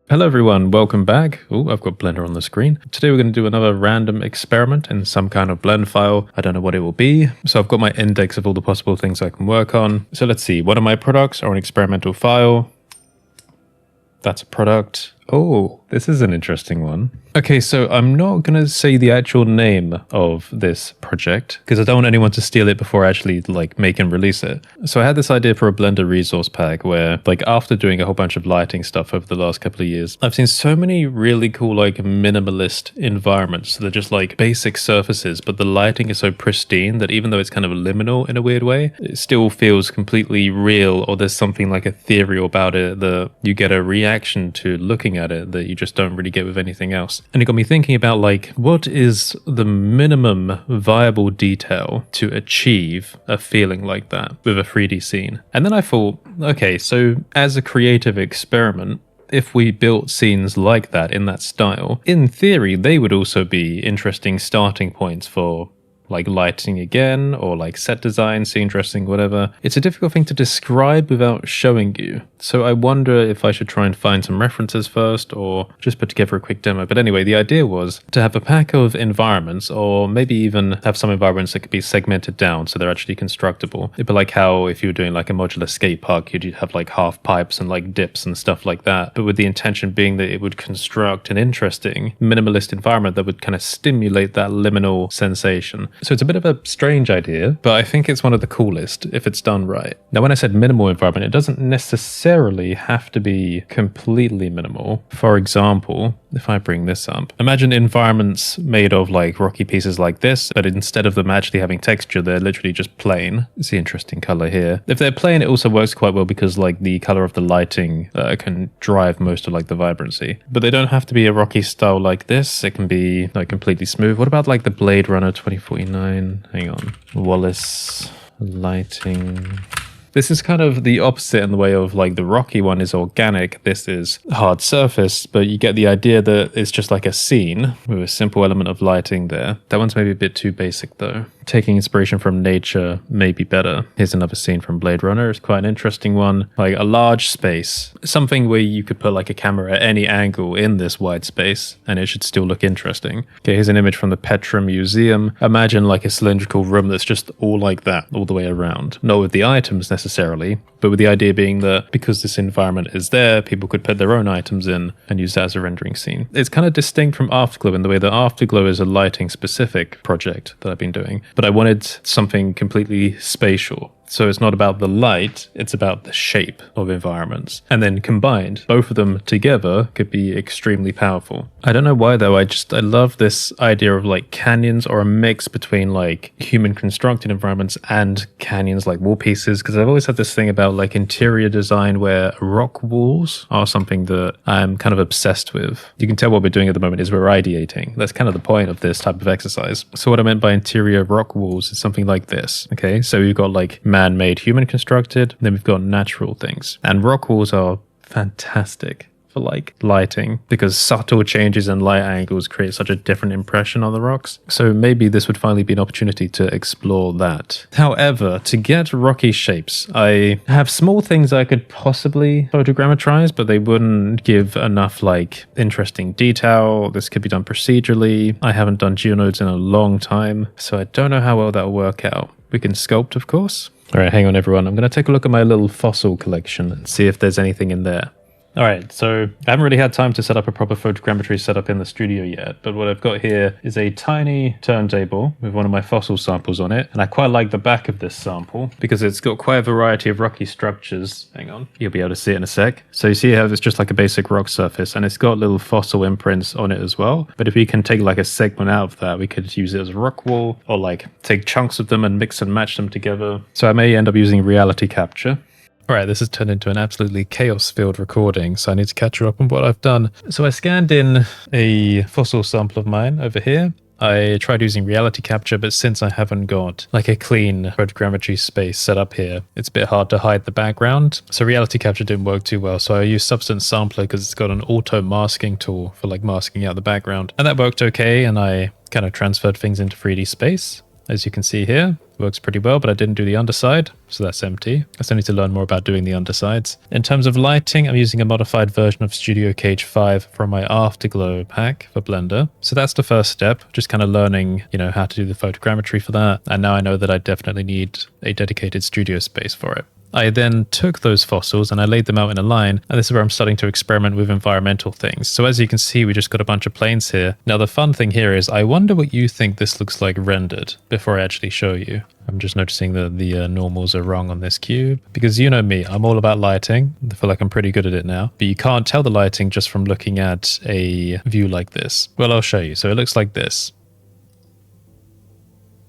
Hello everyone, welcome back. Oh, I've got Blender on the screen. Today we're going to do another random experiment in some kind of blend file. I don't know what it will be. So I've got my index of all the possible things I can work on. So let's see, one of my products are an experimental file. That's a product. Oh, this is an interesting one. Okay, so I'm not going to say the actual name of this project because I don't want anyone to steal it before I actually make and release it. So I had this idea for a Blender resource pack where after doing a whole bunch of lighting stuff over the last couple of years, I've seen so many really cool minimalist environments. They're just basic surfaces, but the lighting is so pristine that even though it's kind of liminal in a weird way, it still feels completely real, or there's something ethereal about it that you get a reaction to looking at it that you just don't really get with anything else. And it got me thinking about what is the minimum viable detail to achieve a feeling like that with a 3D scene. And then I thought, okay, so as a creative experiment, if we built scenes like that in that style, in theory, they would also be interesting starting points for lighting again, or set design, scene dressing, whatever. It's a difficult thing to describe without showing you. So I wonder if I should try and find some references first or just put together a quick demo. But anyway, the idea was to have a pack of environments, or maybe even have some environments that could be segmented down so they're actually constructible. It'd be like how if you were doing a modular skate park, you'd have half pipes and dips and stuff like that. But with the intention being that it would construct an interesting minimalist environment that would kind of stimulate that liminal sensation. So it's a bit of a strange idea, but I think it's one of the coolest if it's done right. Now, when I said minimal environment, it doesn't necessarily have to be completely minimal. For example, if I bring this up, imagine environments made of rocky pieces like this, but instead of them actually having texture, they're literally just plain. It's the interesting color here. If they're plain, it also works quite well because the color of the lighting can drive most of the vibrancy. But they don't have to be a rocky style like this. It can be completely smooth. What about the Blade Runner 2049? Hang on. Wallace lighting. This is kind of the opposite in the way of the rocky one is organic, this is hard surface, but you get the idea that it's just a scene with a simple element of lighting there. That one's maybe a bit too basic though. Taking inspiration from nature may be better. Here's another scene from Blade Runner. It's quite an interesting one. A large space, something where you could put a camera at any angle in this wide space and it should still look interesting. Okay, here's an image from the Petra Museum. Imagine a cylindrical room that's just all like that all the way around. Not with the items necessarily, but with the idea being that because this environment is there, people could put their own items in and use that as a rendering scene. It's kind of distinct from Afterglow in the way that Afterglow is a lighting specific project that I've been doing. But I wanted something completely spatial. So it's not about the light, it's about the shape of environments. And then combined, both of them together could be extremely powerful. I don't know why though, I love this idea of canyons, or a mix between human constructed environments and canyons, wall pieces, because I've always had this thing about interior design where rock walls are something that I'm kind of obsessed with. You can tell what we're doing at the moment is we're ideating. That's kind of the point of this type of exercise. So what I meant by interior rock walls is something like this. Okay, so you've got man-made, human constructed, then we've got natural things. And rock walls are fantastic for lighting because subtle changes in light angles create such a different impression on the rocks. So maybe this would finally be an opportunity to explore that. However, to get rocky shapes, I have small things I could possibly photogrammetrize, but they wouldn't give enough interesting detail. This could be done procedurally. I haven't done geonodes in a long time, so I don't know how well that'll work out. We can sculpt, of course. All right, hang on everyone. I'm going to take a look at my little fossil collection and see if there's anything in there. All right, so I haven't really had time to set up a proper photogrammetry setup in the studio yet, but what I've got here is a tiny turntable with one of my fossil samples on it, and I quite like the back of this sample because it's got quite a variety of rocky structures. Hang on, you'll be able to see it in a sec. So you see how it's just a basic rock surface, and it's got little fossil imprints on it as well, but if we can take a segment out of that, we could use it as a rock wall, or take chunks of them and mix and match them together. So I may end up using reality capture. Alright, this has turned into an absolutely chaos-filled recording, so I need to catch you up on what I've done. So I scanned in a fossil sample of mine over here. I tried using reality capture, but since I haven't got a clean photogrammetry space set up here, it's a bit hard to hide the background. So reality capture didn't work too well, so I used Substance Sampler because it's got an auto masking tool for masking out the background. And that worked okay, and I kind of transferred things into 3D space, as you can see here. Works pretty well, but I didn't do the underside, so that's empty. I still need to learn more about doing the undersides. In terms of lighting, I'm using a modified version of Studio Cage 5 from my Afterglow pack for Blender. So that's the first step, just kind of learning, you know, how to do the photogrammetry for that. And now I know that I definitely need a dedicated studio space for it. I then took those fossils and I laid them out in a line, and this is where I'm starting to experiment with environmental things. So as you can see, we just got a bunch of planes here. Now the fun thing here is I wonder what you think this looks like rendered before I actually show you. I'm just noticing that the normals are wrong on this cube, because you know me, I'm all about lighting. I feel like I'm pretty good at it now, but you can't tell the lighting just from looking at a view like this. Well, I'll show you. So it looks like this.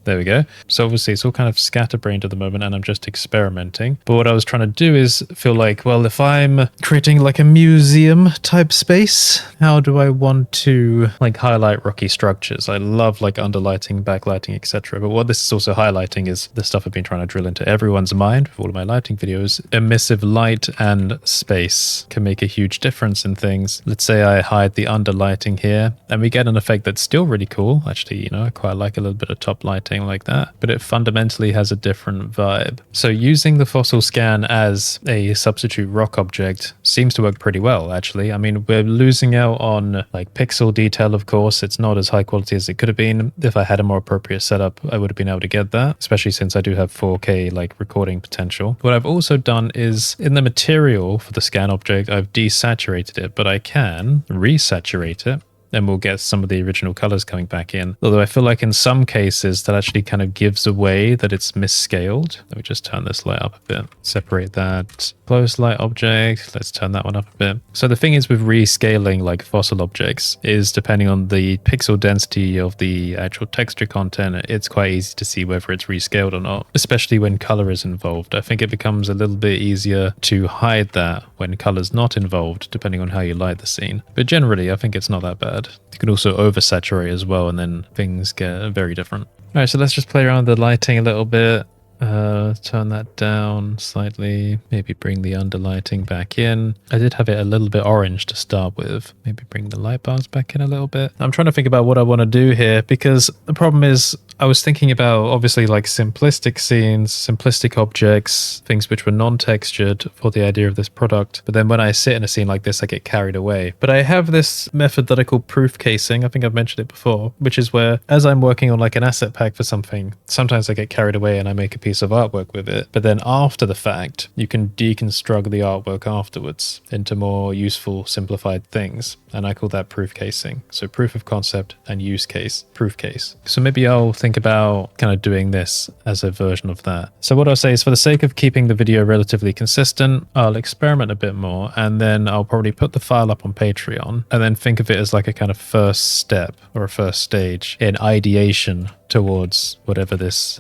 There we go. So obviously it's all kind of scatterbrained at the moment and I'm just experimenting. But what I was trying to do is feel like, well, if I'm creating like a museum type space, how do I want to like highlight rocky structures? I love like underlighting, backlighting, etc. But what this is also highlighting is the stuff I've been trying to drill into everyone's mind with all of my lighting videos. Emissive light and space can make a huge difference in things. Let's say I hide the underlighting here and we get an effect that's still really cool. Actually, you know, I quite like a little bit of top lighting like that, but it fundamentally has a different vibe. So using the fossil scan as a substitute rock object seems to work pretty well, actually. I mean, we're losing out on like pixel detail, of course. It's not as high quality as it could have been. If I had a more appropriate setup, I would have been able to get that, especially since I do have 4K like recording potential. What I've also done is in the material for the scan object, I've desaturated it, but I can resaturate it. And we'll get some of the original colors coming back in. Although I feel like in some cases that actually kind of gives away that it's misscaled. Let me just turn this light up a bit. Separate that close light object. Let's turn that one up a bit. So the thing is with rescaling like fossil objects is depending on the pixel density of the actual texture content, it's quite easy to see whether it's rescaled or not, especially when color is involved. I think it becomes a little bit easier to hide that when color's not involved, depending on how you light the scene. But generally, I think it's not that bad. You can also oversaturate as well, and then things get very different. All right, so let's just play around with the lighting a little bit. Turn that down slightly, maybe bring the underlighting back in. I did have it a little bit orange to start with. Maybe bring the light bars back in a little bit. I'm trying to think about what I want to do here, because the problem is I was thinking about obviously like simplistic scenes, simplistic objects, things which were non-textured for the idea of this product. But then when I sit in a scene like this, I get carried away. But I have this method that I call proof casing. I think I've mentioned it before, which is where as I'm working on like an asset pack for something, sometimes I get carried away and I make a piece of artwork with it. But then after the fact, you can deconstruct the artwork afterwards into more useful, simplified things. And I call that proof casing. So proof of concept and use case, proof case. So maybe I'll think about kind of doing this as a version of that. So what I'll say is for the sake of keeping the video relatively consistent, I'll experiment a bit more and then I'll probably put the file up on Patreon and then think of it as like a kind of first step or a first stage in ideation towards whatever this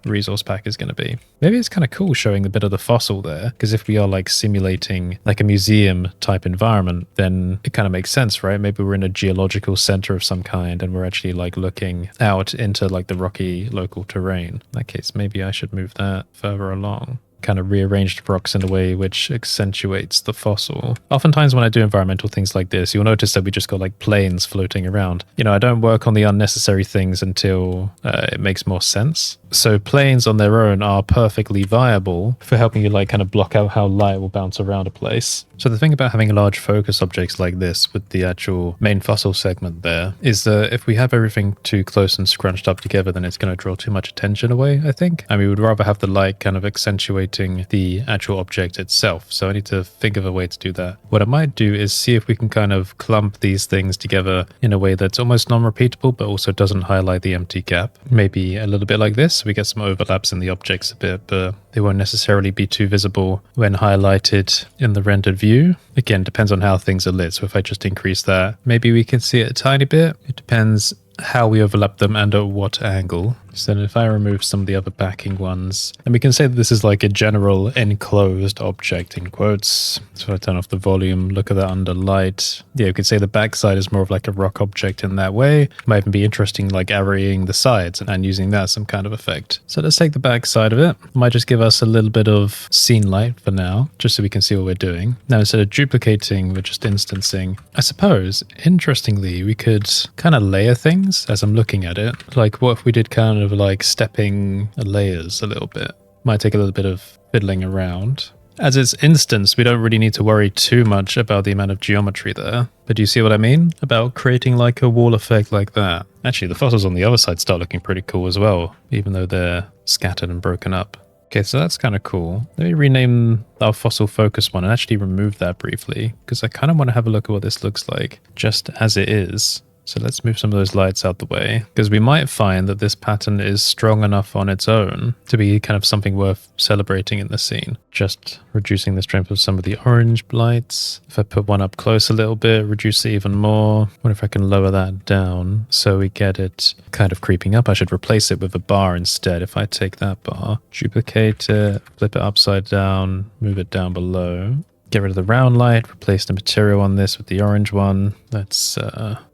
resource pack is going to be. Maybe it's kind of cool showing a bit of the fossil there, because if we are like simulating like a museum type environment, then it kind of makes sense, right? Maybe we're in a geological center of some kind and we're actually like looking out into like the rocky local terrain. In that case, maybe I should move that further along. Kind of rearranged rocks in a way which accentuates the fossil. Oftentimes when I do environmental things like this, you'll notice that we just got like planes floating around. You know, I don't work on the unnecessary things until it makes more sense. So planes on their own are perfectly viable for helping you like kind of block out how light will bounce around a place. So the thing about having large focus objects like this with the actual main fossil segment there is that if we have everything too close and scrunched up together, then it's going to draw too much attention away, I think. And we would rather have the light kind of accentuating the actual object itself. So I need to think of a way to do that. What I might do is see if we can kind of clump these things together in a way that's almost non-repeatable, but also doesn't highlight the empty gap. Maybe a little bit like this. So we get some overlaps in the objects a bit, but they won't necessarily be too visible when highlighted in the rendered view. Again, depends on how things are lit. So if I just increase that, maybe we can see it a tiny bit. It depends how we overlap them and at what angle. So then if I remove some of the other backing ones, and we can say that this is like a general enclosed object in quotes. So I turn off the volume, look at that under light. Yeah, we could say the backside is more of like a rock object in that way. Might even be interesting like arraying the sides and using that as some kind of effect. So let's take the backside of it. Might just give us a little bit of scene light for now, just so we can see what we're doing. Now instead of duplicating, we're just instancing. I suppose, interestingly, we could kind of layer things as I'm looking at it. Like what if we did kind of of like stepping layers a little bit. Might take a little bit of fiddling around. As it's instance, we don't really need to worry too much about the amount of geometry there. But do you see what I mean? About creating like a wall effect like that. Actually, the fossils on the other side start looking pretty cool as well, even though they're scattered and broken up. Okay, so that's kind of cool. Let me rename our fossil focus one and actually remove that briefly, because I kind of want to have a look at what this looks like just as it is. So let's move some of those lights out the way, because we might find that this pattern is strong enough on its own to be kind of something worth celebrating in the scene. Just reducing the strength of some of the orange lights. If I put one up close a little bit, reduce it even more. I wonder if I can lower that down so we get it kind of creeping up. I should replace it with a bar instead. If I take that bar, duplicate it, flip it upside down, move it down below. Get rid of the round light, replace the material on this with the orange one. Let's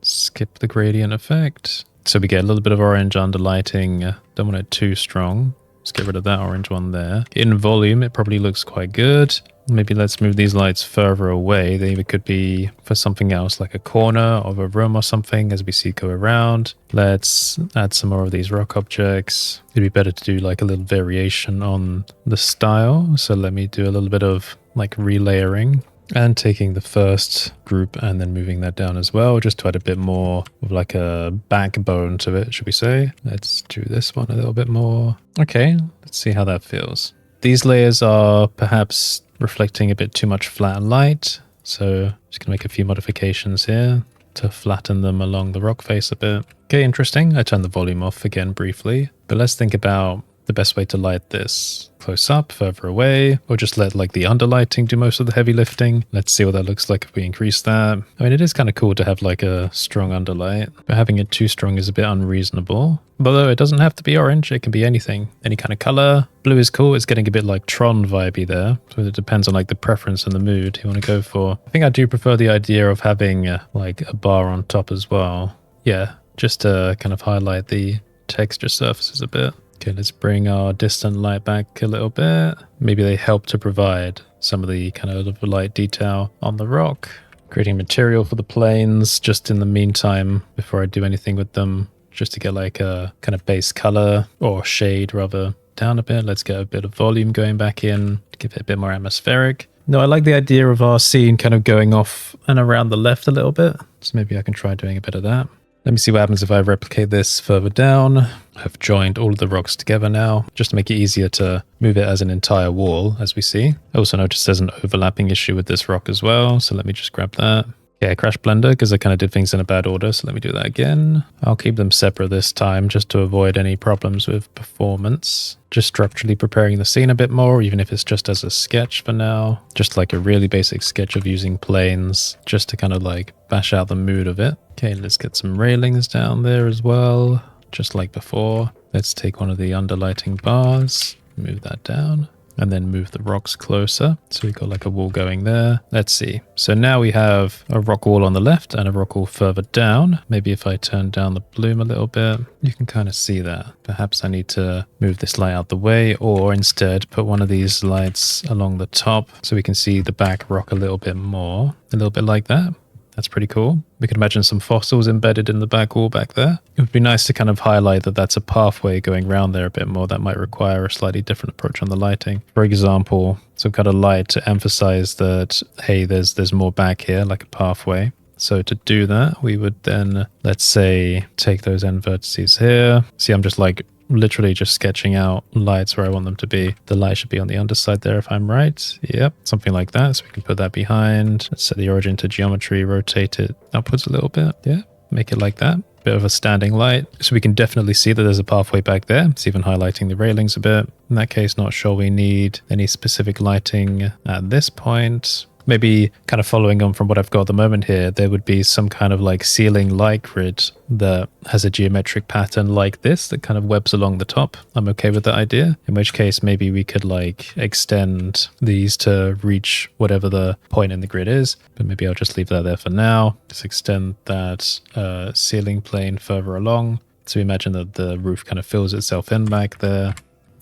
skip the gradient effect. So we get a little bit of orange under lighting. Don't want it too strong. Let's get rid of that orange one there. In volume, it probably looks quite good. Maybe let's move these lights further away. They could be for something else, like a corner of a room or something as we see it go around. Let's add some more of these rock objects. It'd be better to do like a little variation on the style. So let me do a little bit of like relayering and taking the first group and then moving that down as well, just to add a bit more of like a backbone to it, should we say. Let's do this one a little bit more. Okay, let's see how that feels. These layers are perhaps reflecting a bit too much flat light, so just gonna make a few modifications here to flatten them along the rock face a bit. Okay, interesting. I turned the volume off again briefly, but let's think about the best way to light this. Close up, further away, or just let like the underlighting do most of the heavy lifting. Let's see what that looks like if we increase that. I mean, it is kind of cool to have like a strong underlight, but having it too strong is a bit unreasonable. Although it doesn't have to be orange, it can be anything, any kind of color. Blue is cool. It's getting a bit like Tron vibey there, so it depends on like the preference and the mood you want to go for. I think I do prefer the idea of having like a bar on top as well. Yeah, just to kind of highlight the texture surfaces a bit. Okay, let's bring our distant light back a little bit. Maybe they help to provide some of the kind of light detail on the rock. Creating material for the planes just in the meantime before I do anything with them, just to get like a kind of base color or shade rather down a bit. Let's get a bit of volume going back in to give it a bit more atmospheric. No, I like the idea of our scene kind of going off and around the left a little bit. So maybe I can try doing a bit of that. Let me see what happens if I replicate this further down. I've joined all of the rocks together now, just to make it easier to move it as an entire wall, as we see. I also noticed there's an overlapping issue with this rock as well, so let me just grab that. Yeah, I crashed Blender because I kind of did things in a bad order, so let me do that again. I'll keep them separate this time just to avoid any problems with performance. Just structurally preparing the scene a bit more, even if it's just as a sketch for now. Just like a really basic sketch of using planes, just to kind of like bash out the mood of it. Okay, let's get some railings down there as well, just like before. Let's take one of the underlighting bars, move that down. And then move the rocks closer. So we've got like a wall going there. Let's see. So now we have a rock wall on the left and a rock wall further down. Maybe if I turn down the bloom a little bit, you can kind of see that. Perhaps I need to move this light out the way, or instead put one of these lights along the top so we can see the back rock a little bit more. A little bit like that. That's pretty cool. We could imagine some fossils embedded in the back wall back there. It would be nice to kind of highlight that that's a pathway going around there a bit more. That might require a slightly different approach on the lighting. For example, some kind of light to emphasize that, hey, there's more back here, like a pathway. So to do that, we would then, let's say, take those end vertices here. See, I'm just like literally just sketching out lights where I want them to be. The light should be on the underside there if I'm right. Yep, something like that. So we can put that behind. Let's set the origin to geometry, rotate it upwards a little bit. Yeah, make it like that. Bit of a standing light. So we can definitely see that there's a pathway back there. It's even highlighting the railings a bit. In that case, not sure we need any specific lighting at this point. Maybe kind of following on from what I've got at the moment here, there would be some kind of like ceiling light grid that has a geometric pattern like this that kind of webs along the top. I'm okay with that idea. In which case, maybe we could like extend these to reach whatever the point in the grid is. But maybe I'll just leave that there for now. Just extend that ceiling plane further along. So imagine that the roof kind of fills itself in back there.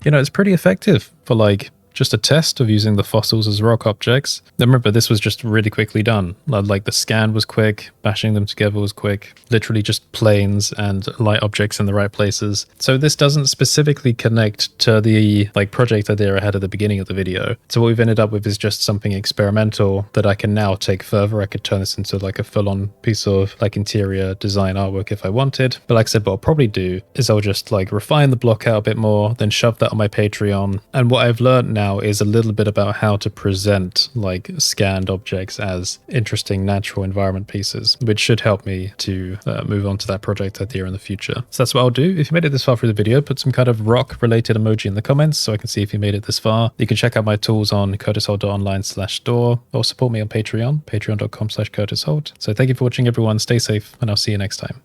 You know, it's pretty effective for like just a test of using the fossils as rock objects. Now remember, this was just really quickly done. Like the scan was quick, bashing them together was quick, literally just planes and light objects in the right places. So this doesn't specifically connect to the project idea I had at the beginning of the video. So what we've ended up with is just something experimental that I can now take further. I could turn this into like a full-on piece of like interior design artwork if I wanted. But like I said, what I'll probably do is I'll just like refine the block out a bit more, then shove that on my Patreon. And what I've learned now is a little bit about how to present like scanned objects as interesting natural environment pieces, which should help me to move on to that project idea in the future. So that's what I'll do. If you made it this far through the video, put some kind of rock related emoji in the comments so I can see if you made it this far. You can check out my tools on curtisholt.online/store or support me on Patreon, patreon.com/curtisholt. So thank you for watching everyone. Stay safe and I'll see you next time.